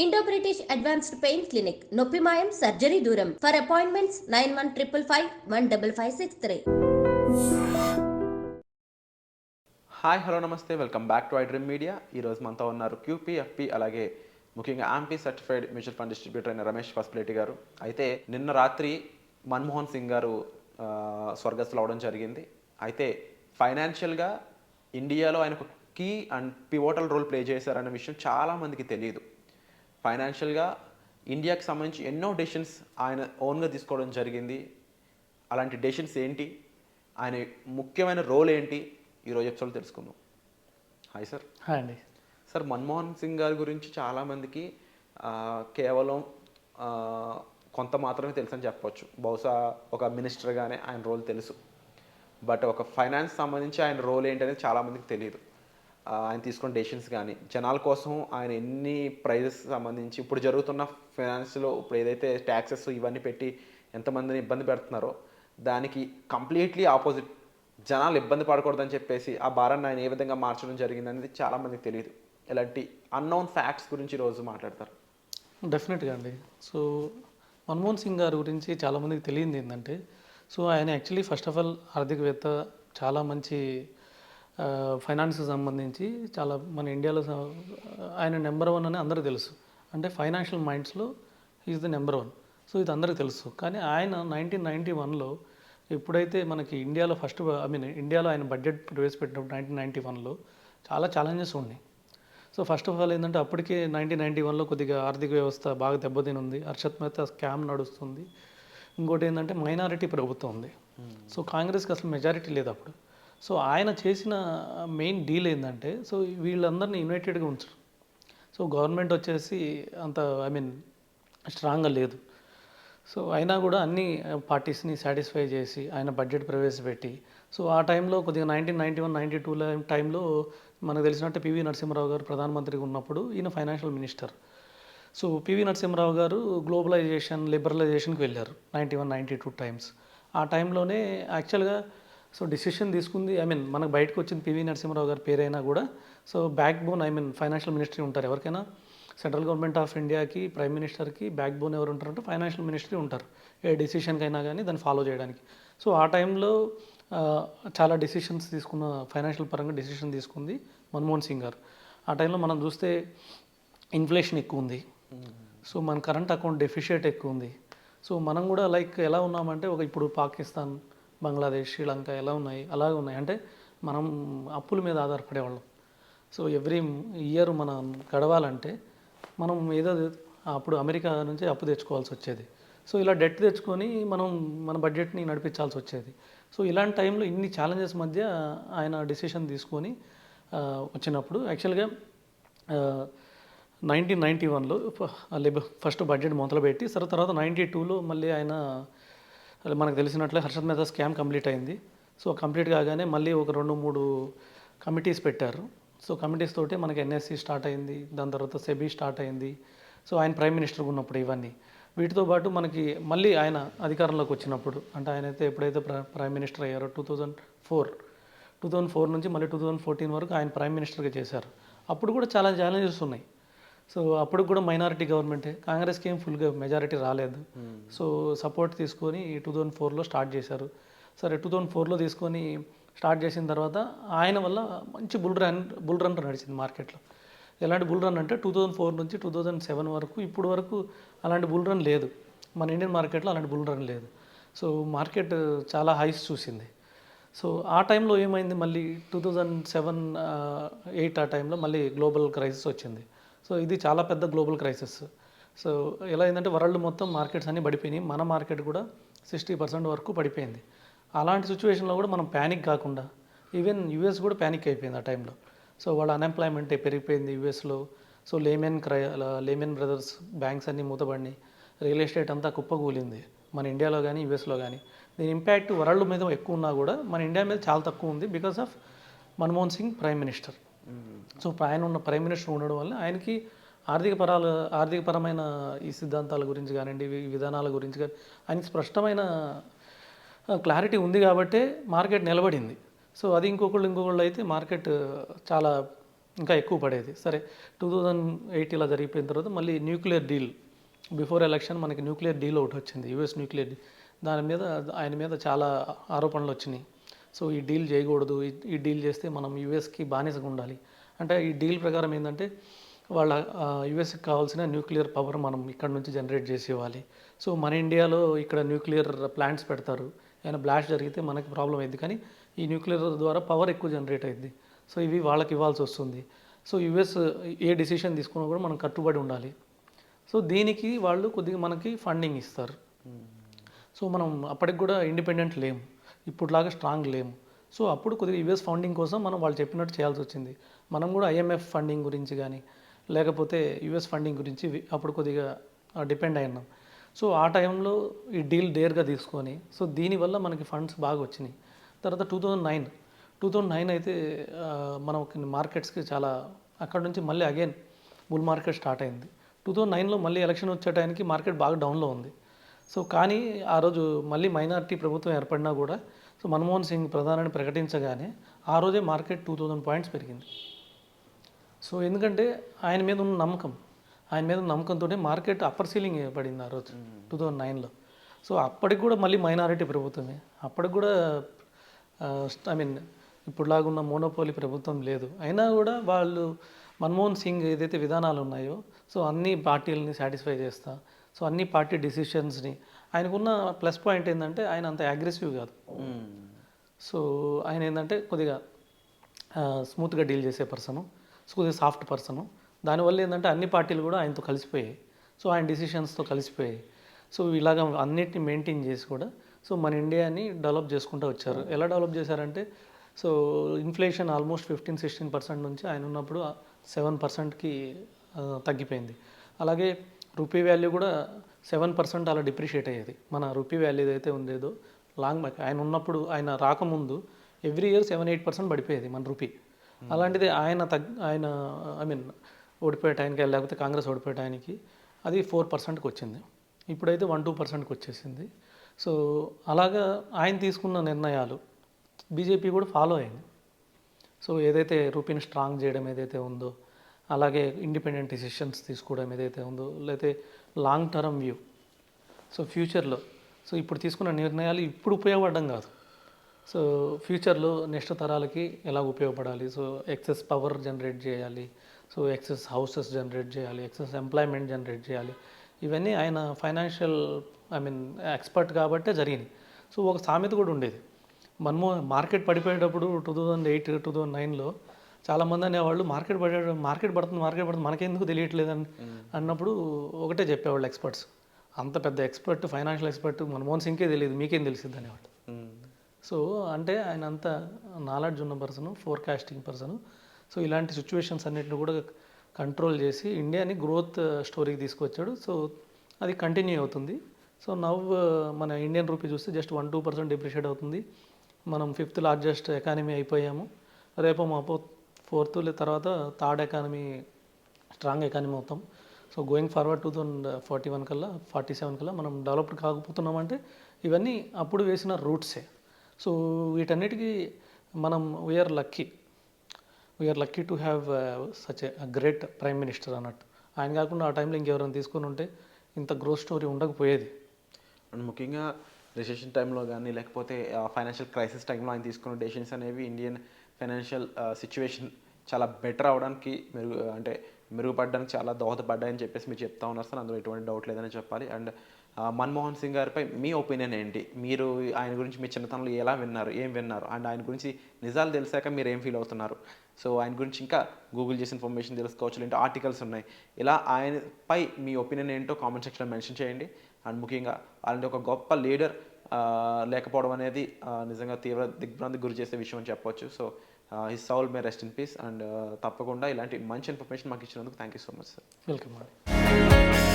Indo British advanced pain clinic నొప్పి మాయం surgery దూరం ఫర్ అపాయింట్మెంట్స్ 9155515563. హాయ్ హలో నమస్తే, welcome back to I dream media. ఈరోజు మనతో ఉన్నారు క్యూపీఎఫ్పి అలాగే ముఖ్యంగా amphi certified mutual fund distributor అయిన రమేష్ పసుపులేటి గారు. అయితే నిన్న రాత్రి మన్మోహన్ సింగ్ గారు స్వర్గస్థులు అవడం జరిగింది. అయితే ఫైనాన్షియల్గా ఇండియాలో ఆయన ఒక key and pivotal role play చేశారన్న విషయం చాలామందికి తెలియదు. ఫైనాన్షియల్గా ఇండియాకి సంబంధించి ఎన్నో డెసిషన్స్ ఆయన ఓన్గా తీసుకోవడం జరిగింది. అలాంటి డెసిషన్స్ ఏంటి, ఆయన ముఖ్యమైన రోల్ ఏంటి, ఈరోజు ఎపిసోడ్ తెలుసుకుందాం. Hi sir. హాయ్ అండి. సార్, మన్మోహన్ సింగ్ గారి గురించి చాలామందికి కేవలం కొంత మాత్రమే తెలుసు అని చెప్పవచ్చు. బహుశా ఒక మినిస్టర్గానే ఆయన రోల్ తెలుసు, బట్ ఒక ఫైనాన్స్ సంబంధించి ఆయన రోల్ ఏంటనేది చాలామందికి తెలియదు. ఆయన తీసుకున్న డెసిషన్స్ కానీ, జనాల కోసం ఆయన ఎన్ని ప్రైజెస్ సంబంధించి ఇప్పుడు జరుగుతున్న ఫైనాన్స్లో ఇప్పుడు ఏదైతే ట్యాక్సెస్ ఇవన్నీ పెట్టి ఎంతమందిని ఇబ్బంది పెడుతున్నారో దానికి కంప్లీట్లీ ఆపోజిట్, జనాలు ఇబ్బంది పడకూడదని చెప్పేసి ఆ భారాన్ని ఆయన ఏ విధంగా మార్చడం జరిగింది అనేది చాలామందికి తెలియదు. ఇలాంటి అన్నోన్ ఫ్యాక్ట్స్ గురించి ఈరోజు మాట్లాడతారు. డెఫినెట్గా అండి. సో మన్మోహన్ సింగ్ గారి గురించి చాలామందికి తెలియంది ఏంటంటే, సో ఆయన యాక్చువల్లీ ఫస్ట్ ఆఫ్ ఆల్ ఆర్థికవేత్త, చాలా మంచి ఫైనాన్స్కి సంబంధించి చాలా మన ఇండియాలో ఆయన నెంబర్ 1 అని అందరికీ తెలుసు. అంటే ఫైనాన్షియల్ మైండ్స్లో ఈజ్ ద నెంబర్ 1. సో ఇది అందరికీ తెలుసు. కానీ ఆయన 1991లో ఎప్పుడైతే మనకి ఇండియాలో ఇండియాలో ఆయన బడ్జెట్ ప్రవేశపెట్టినప్పుడు 1991లో చాలా ఛాలెంజెస్ ఉన్నాయి. సో ఫస్ట్ ఆఫ్ ఆల్ ఏంటంటే, అప్పటికే 1991లో కొద్దిగా ఆర్థిక వ్యవస్థ బాగా దెబ్బతిని ఉంది. హర్షత్ మెహతా స్కామ్ నడుస్తుంది. ఇంకోటి ఏంటంటే మైనారిటీ ప్రభుత్వం ఉంది. సో కాంగ్రెస్కి అసలు మెజారిటీ లేదు అప్పుడు. సో ఆయన చేసిన మెయిన్ డీల్ ఏంటంటే, సో వీళ్ళందరినీ యునైటెడ్గా ఉంచరు. సో గవర్నమెంట్ వచ్చేసి అంత స్ట్రాంగ్గా లేదు. సో అయినా కూడా అన్ని పార్టీస్ని సాటిస్ఫై చేసి ఆయన బడ్జెట్ ప్రవేశపెట్టి, సో ఆ టైంలో కొద్దిగా 1991, 92 టైంలో మనకు తెలిసినట్టు పివి నరసింహారావు గారు ప్రధానమంత్రిగా ఉన్నప్పుడు ఈయన financial minister. So PV Narasimha Rao గారు గ్లోబలైజేషన్, లిబరలైజేషన్కి వెళ్ళారు 91, 92 టైమ్స్. ఆ టైంలోనే యాక్చువల్గా సో డిసిషన్ తీసుకుంది. మనకు బయటకు వచ్చింది పివి నరసింహారావు గారి పేరైనా కూడా, so back bone financial ministry ఉంటారు. ఎవరికైనా సెంట్రల్ గవర్నమెంట్ ఆఫ్ ఇండియాకి, ప్రైమ్ మినిస్టర్కి బ్యాక్ బోన్ ఎవరు ఉంటారంటే ఫైనాన్షియల్ మినిస్ట్రీ ఉంటారు. ఏ డిసిషన్కైనా కానీ దాన్ని ఫాలో చేయడానికి. సో ఆ టైంలో చాలా డిసిషన్స్ తీసుకున్న, ఫైనాన్షియల్ పరంగా డిసిషన్ తీసుకుంది మన్మోహన్ సింగ్ గారు. ఆ టైంలో మనం చూస్తే ఇన్ఫ్లేషన్ ఎక్కువ ఉంది. సో మన కరెంట్ అకౌంట్ డెఫిషియట్ ఎక్కువ ఉంది. సో మనం కూడా ఎలా ఉన్నామంటే, ఇప్పుడు పాకిస్తాన్, బంగ్లాదేశ్, శ్రీలంక ఎలా ఉన్నాయి అలాగే ఉన్నాయి. అంటే మనం అప్పుల మీద ఆధారపడేవాళ్ళం. సో ఎవ్రీ ఇయర్ మనం గడవాలంటే మనం ఏదో అప్పుడు అమెరికా నుంచి అప్పు తెచ్చుకోవాల్సి వచ్చేది. సో ఇలా డెట్ తెచ్చుకొని మనం మన బడ్జెట్ని నడిపించాల్సి వచ్చేది. సో ఇలాంటి టైంలో ఇన్ని ఛాలెంజెస్ మధ్య ఆయన డిసిషన్ తీసుకొని వచ్చినప్పుడు యాక్చువల్గా 1991లో ఫస్ట్ బడ్జెట్ మొదలుపెట్టి, తర్వాత 92లో మళ్ళీ ఆయన మనకు తెలిసినట్లే హర్షత్ మెహతా స్కామ్ కంప్లీట్ అయింది. సో కంప్లీట్ కాగానే మళ్ళీ ఒక 2-3 కమిటీస్ పెట్టారు. సో కమిటీస్ తోటి మనకి ఎన్ఎస్సి స్టార్ట్ అయింది, దాని తర్వాత సెబీ స్టార్ట్ అయింది. సో ఆయన ప్రైమ్ మినిస్టర్గా ఉన్నప్పుడు ఇవన్నీ వీటితో పాటు మనకి మళ్ళీ ఆయన అధికారంలోకి వచ్చినప్పుడు, అంటే ఆయన అయితే ఎప్పుడైతే ప్రైమ్ మినిస్టర్ అయ్యారో 2004 నుంచి మళ్ళీ 2014 వరకు ఆయన ప్రైమ్ మినిస్టర్గా చేశారు. అప్పుడు కూడా చాలా ఛాలెంజెస్ ఉన్నాయి. సో అప్పుడు కూడా మైనారిటీ గవర్నమెంటే, కాంగ్రెస్కి ఏం ఫుల్గా మెజారిటీ రాలేదు. సో సపోర్ట్ తీసుకొని 2004లో స్టార్ట్ చేశారు. సరే 2004లో తీసుకొని స్టార్ట్ చేసిన తర్వాత ఆయన వల్ల మంచి బుల్ రన్ నడిచింది మార్కెట్లో. ఎలాంటి బుల్ రన్ అంటే 2004 నుంచి 2007 వరకు ఇప్పుడు వరకు అలాంటి బుల్ రన్ లేదు మన ఇండియన్ మార్కెట్లో. అలాంటి బుల్ రన్ లేదు. సో మార్కెట్ చాలా హైస్ చూసింది. సో ఆ టైంలో ఏమైంది, మళ్ళీ 2007-8 ఆ టైంలో మళ్ళీ గ్లోబల్ క్రైసిస్ వచ్చింది. సో ఇది చాలా పెద్ద గ్లోబల్ క్రైసిస్. సో ఎలా అయిందంటే వరల్డ్ మొత్తం మార్కెట్స్ అన్నీ పడిపోయినాయి. మన మార్కెట్ కూడా 60% వరకు పడిపోయింది. అలాంటి సిచ్యువేషన్లో కూడా మనం ప్యానిక్ కాకుండా, ఈవెన్ యూఎస్ కూడా ప్యానిక్ అయిపోయింది ఆ టైంలో. సో వాళ్ళ అన్ఎంప్లాయ్మెంట్ పెరిగిపోయింది యూఎస్లో. సో లేమెన్ బ్రదర్స్ బ్యాంక్స్ అన్నీ మూతపడినాయి. రియల్ ఎస్టేట్ అంతా కుప్పకూలింది మన ఇండియాలో కానీ యూఎస్లో కానీ. దీని ఇంపాక్ట్ వరల్డ్ మీద ఎక్కువ ఉన్నా కూడా మన ఇండియా మీద చాలా తక్కువ ఉంది, because of Manmohan Singh prime minister. So ఆయన ఉన్న ప్రైమ్ మినిస్టర్ ఉండడం వల్ల ఆయనకి ఆర్థికపరమైన ఈ సిద్ధాంతాల గురించి కానివ్వండి, విధానాల గురించి కానీ ఆయనకి స్పష్టమైన క్లారిటీ ఉంది కాబట్టే మార్కెట్ నిలబడింది. సో అది ఇంకొకళ్ళు అయితే మార్కెట్ చాలా ఇంకా ఎక్కువ పడేది. సరే 2008 ఇలా జరిగిపోయిన తర్వాత మళ్ళీ న్యూక్లియర్ డీల్, బిఫోర్ ఎలక్షన్ మనకి న్యూక్లియర్ డీల్ ఒకటి వచ్చింది, యుఎస్ న్యూక్లియర్ డీల్. దాని మీద ఆయన మీద చాలా ఆరోపణలు వచ్చినాయి. సో ఈ డీల్ చేయకూడదు, ఈ డీల్ చేస్తే మనం యుఎస్కి బానిసగా ఉండాలి. అంటే ఈ డీల్ ప్రకారం ఏంటంటే వాళ్ళ యుఎస్కి కావాల్సిన న్యూక్లియర్ పవర్ మనం ఇక్కడ నుంచి జనరేట్ చేసి ఇవ్వాలి. సో మన ఇండియాలో ఇక్కడ న్యూక్లియర్ ప్లాంట్స్ పెడతారు, ఏమైనా బ్లాస్ట్ జరిగితే మనకి ప్రాబ్లం అయింది, కానీ ఈ న్యూక్లియర్ ద్వారా పవర్ ఎక్కువ జనరేట్ అయింది. సో ఇవి వాళ్ళకి ఇవ్వాల్సి వస్తుంది. సో యుఎస్ ఏ డిసిషన్ తీసుకున్నా కూడా మనం కట్టుబడి ఉండాలి. సో దీనికి వాళ్ళు కొద్దిగా మనకి ఫండింగ్ ఇస్తారు. సో మనం అప్పటికి కూడా ఇండిపెండెంట్ లేము, ఇప్పుడులాగా స్ట్రాంగ్ లేము. సో అప్పుడు కొద్దిగా యుఎస్ ఫండింగ్ కోసం మనం వాళ్ళు చెప్పినట్టు చేయాల్సి వచ్చింది. మనం కూడా ఐఎంఎఫ్ ఫండింగ్ గురించి కానీ లేకపోతే యుఎస్ ఫండింగ్ గురించి అప్పుడు కొద్దిగా డిపెండ్ అయినాం. సో ఆ టైంలో ఈ డీల్ డేర్గా తీసుకొని, సో దీనివల్ల మనకి ఫండ్స్ బాగా వచ్చినాయి. తర్వాత 2009 అయితే మనకి మార్కెట్స్కి చాలా, అక్కడ నుంచి మళ్ళీ అగైన్ బుల్ మార్కెట్ స్టార్ట్ అయింది. 2009లో మళ్ళీ ఎలక్షన్ వచ్చే టైంకి మార్కెట్ బాగా డౌన్లో ఉంది. సో కానీ ఆ రోజు మళ్ళీ మైనారిటీ ప్రభుత్వం ఏర్పడినా కూడా, సో మన్మోహన్ సింగ్ ప్రధాని ప్రకటించగానే ఆ రోజే మార్కెట్ 2000 పాయింట్స్ పెరిగింది. సో ఎందుకంటే ఆయన మీద ఉన్న నమ్మకంతోనే మార్కెట్ అప్పర్ సీలింగ్ పడింది ఆ రోజు 2009లో. సో అప్పటికి కూడా మళ్ళీ మైనారిటీ ప్రభుత్వమే, అప్పటికి కూడా ఇప్పుడులాగున్న మోనోపోలీ ప్రభుత్వం లేదు. అయినా కూడా వాళ్ళు మన్మోహన్ సింగ్ ఏదైతే విధానాలు ఉన్నాయో, సో అన్ని పార్టీలని సాటిస్ఫై చేస్తా, సో అన్ని పార్టీ డిసిషన్స్ని, ఆయనకున్న ప్లస్ పాయింట్ ఏంటంటే ఆయన అంత అగ్రెసివ్ కాదు. సో ఆయన ఏంటంటే కొద్దిగా స్మూత్గా డీల్ చేసే పర్సను, సో కొద్దిగా సాఫ్ట్ పర్సను. దానివల్ల ఏంటంటే అన్ని పార్టీలు కూడా ఆయనతో కలిసిపోయాయి, సో ఆయన డిసిషన్స్తో కలిసిపోయాయి. సో ఇలాగ అన్నిటిని మెయింటైన్ చేసి కూడా సో మన ఇండియాని డెవలప్ చేసుకుంటూ వచ్చారు. ఎలా డెవలప్ చేశారంటే, సో ఇన్ఫ్లేషన్ ఆల్మోస్ట్ 15-16% నుంచి ఆయన ఉన్నప్పుడు 7%కి తగ్గిపోయింది. అలాగే రూపీ వాల్యూ కూడా 7% అలా డిప్రిషియేట్ అయ్యేది. మన రూపీ వాల్యూ ఏదైతే ఉండేదో లాంగ్ బ్యాక్ ఆయన ఉన్నప్పుడు, ఆయన రాకముందు ఎవ్రీ ఇయర్ 7-8% పడిపోయేది మన రూపీ. అలాంటిది ఆయన ఓడిపోయే టైంకి, లేకపోతే కాంగ్రెస్ ఓడిపోయే టైంకి అది 4%కి వచ్చింది. ఇప్పుడైతే 1-2%కి వచ్చేసింది. సో అలాగా ఆయన తీసుకున్న నిర్ణయాలు బీజేపీ కూడా ఫాలో అయింది. సో ఏదైతే రూపీని స్ట్రాంగ్ చేయడం ఏదైతే ఉందో, అలాగే ఇండిపెండెంట్ డిసిషన్స్ తీసుకోవడం ఏదైతే ఉందో, లేకపోతే లాంగ్ టర్మ్ వ్యూ, సో ఫ్యూచర్లో, సో ఇప్పుడు తీసుకున్న నిర్ణయాలు ఇప్పుడు ఉపయోగపడడం కాదు, సో ఫ్యూచర్లో నెక్స్ట్ తరాలకి ఎలా ఉపయోగపడాలి. సో ఎక్సెస్ పవర్ జనరేట్ చేయాలి, సో ఎక్సెస్ హౌసెస్ జనరేట్ చేయాలి, ఎక్సెస్ ఎంప్లాయ్మెంట్ జనరేట్ చేయాలి. ఇవన్నీ ఆయన ఫైనాన్షియల్ ఎక్స్పర్ట్ కాబట్టే జరిగినాయి. సో ఒక సామెత కూడా ఉండేది, మార్కెట్ పడిపోయేటప్పుడు 2008-2009లో చాలామంది అనేవాళ్ళు మార్కెట్ పడుతుంది మనకెందుకు తెలియట్లేదని అన్నప్పుడు ఒకటే చెప్పేవాళ్ళు ఎక్స్పర్ట్స్, అంత పెద్ద ఎక్స్పర్ట్, ఫైనాన్షియల్ ఎక్స్పర్ట్ మన్మోహన్ సింగ్కే తెలియదు, మీకేం తెలిసింది అనేవాళ్ళు. సో అంటే ఆయన అంత నాలెడ్జ్ ఉన్న పర్సను, ఫోర్కాస్టింగ్ పర్సను. సో ఇలాంటి సిచ్యువేషన్స్ అన్నిటిని కూడా కంట్రోల్ చేసి ఇండియాని గ్రోత్ స్టోరీకి తీసుకొచ్చాడు. సో అది కంటిన్యూ అవుతుంది. సో మన ఇండియన్ రూపీ చూస్తే జస్ట్ 1-2% డిప్రిషియేట్ అవుతుంది. మనం 5th లార్జెస్ట్ ఎకానమీ అయిపోయాము. రేపు మా 4th తర్వాత 3rd ఎకానమీ, స్ట్రాంగ్ ఎకానమీ అవుతాం. సో గోయింగ్ ఫార్వర్డ్ 2041 కల్లా 47 కల్లా మనం డెవలప్డ్ కాకపోతున్నామంటే ఇవన్నీ అప్పుడు వేసిన రూట్సే. సో వీటన్నిటికీ మనం we are lucky to have such a great prime minister అన్నట్టు. ఆయన కాకుండా ఆ టైంలో ఇంకెవరైనా తీసుకొని ఉంటే ఇంత గ్రోత్ స్టోరీ ఉండకపోయేది. అండ్ ముఖ్యంగా రిసెషన్ టైంలో కానీ లేకపోతే ఫైనాన్షియల్ క్రైసిస్ టైంలో ఆయన తీసుకున్న డెసిషన్స్ అనేవి ఇండియన్ ఫైనాన్షియల్ సిచ్యువేషన్ చాలా బెటర్ అవడానికి, మెరుగుపడడానికి చాలా దోహదపడ్డాయని చెప్పేసి మీరు చెప్తా ఉన్నారు సార్. అందులో ఎటువంటి డౌట్ లేదని చెప్పాలి. అండ్ మన్మోహన్ సింగ్ గారిపై మీ ఒపీనియన్ ఏంటి? మీరు ఆయన గురించి మీ చిన్నతనంలో ఏం విన్నారు? అండ్ ఆయన గురించి నిజాలు తెలిసాక మీరు ఏం ఫీల్ అవుతున్నారు? సో ఆయన గురించి ఇంకా గూగుల్ చేసి ఇన్ఫర్మేషన్ తెలుసుకోవచ్చు, లేదంటే ఆర్టికల్స్ ఉన్నాయి. ఇలా ఆయనపై మీ ఒపీనియన్ ఏంటో కామెంట్ సెక్షన్లో మెన్షన్ చేయండి. అండ్ ముఖ్యంగా అలాంటి ఒక గొప్ప లీడర్ లేకపోవడం అనేది నిజంగా తీవ్ర దిగ్భ్రాంతికి గురి చేసే విషయం అని చెప్పొచ్చు. So his Saul May rest in peace. And తప్పకుండా ఇలాంటి మంచి ఇన్ఫర్మేషన్ మాకు ఇచ్చినందుకు thank you so much sir. Welcome అండి.